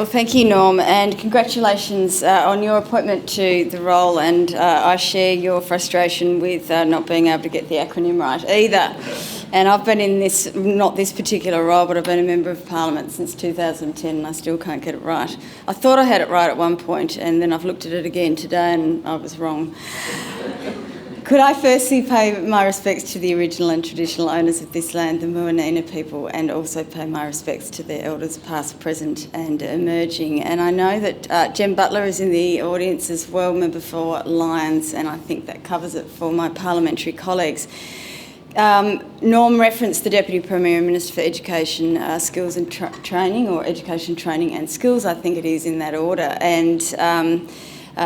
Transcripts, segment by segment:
Well, thank you, Norm, and congratulations on your appointment to the role, and I share your frustration with not being able to get the acronym right either. And I've been in this, not this particular role, but I've been a Member of Parliament since 2010 and I still can't get it right. I thought I had it right at one point and then I've looked at it again today and I was wrong. Could I firstly pay my respects to the original and traditional owners of this land, the Muanina people, and also pay my respects to their elders past, present and emerging. And I know that Jem Butler is in the audience as well, member for Lyons, and I think that covers it for my parliamentary colleagues. Norm referenced the Deputy Premier and Minister for Education, Skills and Training, or Education, Training and Skills, I think it is in that order. And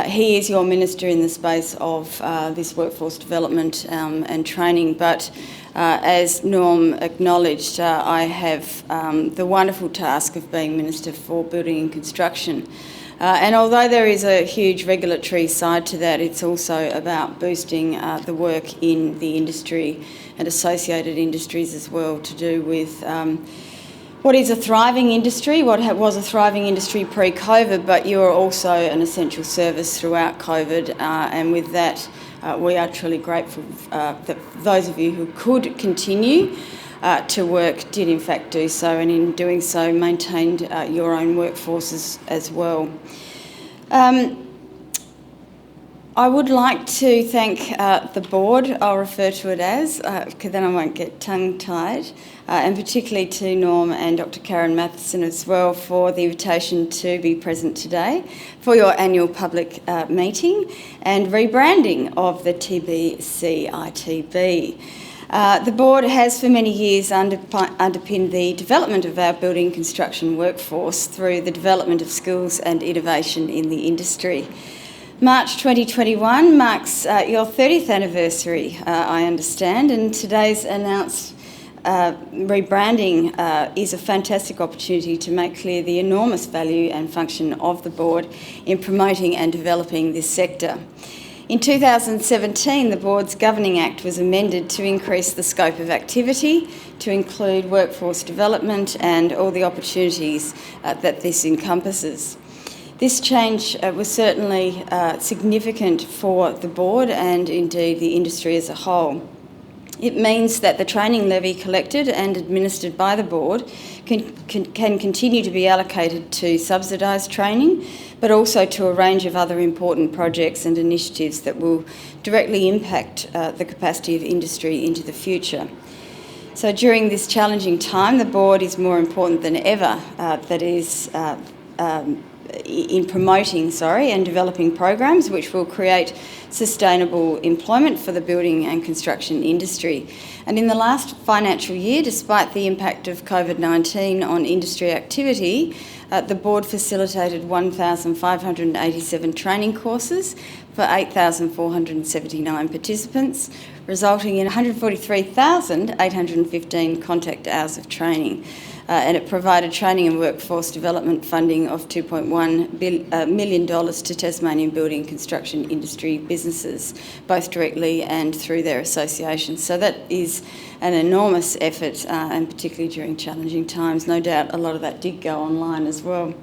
he is your minister in the space of this workforce development and training, but as Norm acknowledged, I have the wonderful task of being Minister for Building and Construction. And although there is a huge regulatory side to that, it's also about boosting the work in the industry and associated industries as well, to do with what is a thriving industry, what was a thriving industry pre-COVID, but you're also an essential service throughout COVID, and with that we are truly grateful that those of you who could continue to work did in fact do so, and in doing so maintained your own workforces as well. I would like to thank the board, I'll refer to it as, because then I won't get tongue-tied, and particularly to Norm and Dr Karen Matheson as well for the invitation to be present today for your annual public meeting and rebranding of the TBCITB. The board has for many years underpinned the development of our building construction workforce through the development of skills and innovation in the industry. March 2021 marks your 30th anniversary, I understand, and today's announced rebranding is a fantastic opportunity to make clear the enormous value and function of the board in promoting and developing this sector. In 2017, the board's Governing Act was amended to increase the scope of activity to include workforce development and all the opportunities that this encompasses. This change was certainly significant for the board and indeed the industry as a whole. It means that the training levy collected and administered by the board can continue to be allocated to subsidised training, but also to a range of other important projects and initiatives that will directly impact the capacity of industry into the future. So during this challenging time, the board is more important than ever, in promoting and developing programs which will create sustainable employment for the building and construction industry. And in the last financial year, despite the impact of COVID-19 on industry activity, the board facilitated 1,587 training courses for 8,479 participants, resulting in 143,815 contact hours of training. And it provided training and workforce development funding of $2.1 million to Tasmanian building and construction industry businesses, both directly and through their associations. So that is an enormous effort, and particularly during challenging times. No doubt a lot of that did go online as well.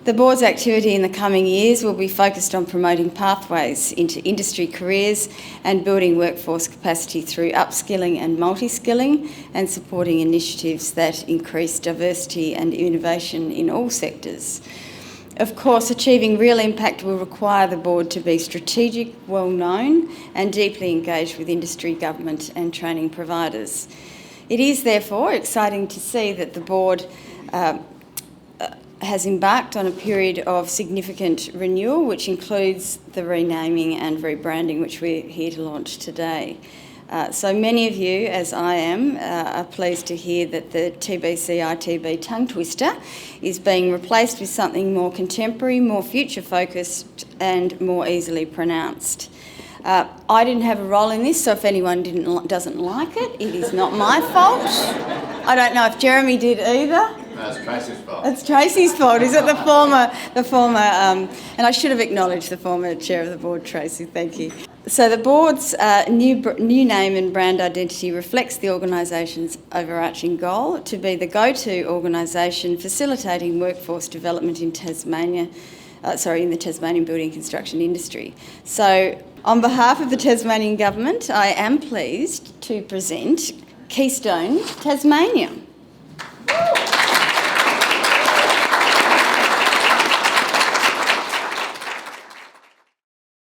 The board's activity in the coming years will be focused on promoting pathways into industry careers and building workforce capacity through upskilling and multi-skilling, and supporting initiatives that increase diversity and innovation in all sectors. Of course, achieving real impact will require the board to be strategic, well-known and deeply engaged with industry, government and training providers. It is therefore exciting to see that the board has embarked on a period of significant renewal, which includes the renaming and rebranding, which we're here to launch today. So many of you, as I am, are pleased to hear that the TBCITB tongue twister is being replaced with something more contemporary, more future-focused and more easily pronounced. I didn't have a role in this, so if anyone doesn't like it, it is not my fault. I don't know if Jeremy did either. No, it's Tracy's fault. It's Tracy's fault. Is it the former, and I should have acknowledged the former chair of the board, Tracy. Thank you. So the board's new name and brand identity reflects the organisation's overarching goal to be the go-to organisation facilitating workforce development in Tasmania, in the Tasmanian building and construction industry. So on behalf of the Tasmanian Government, I am pleased to present Keystone Tasmania.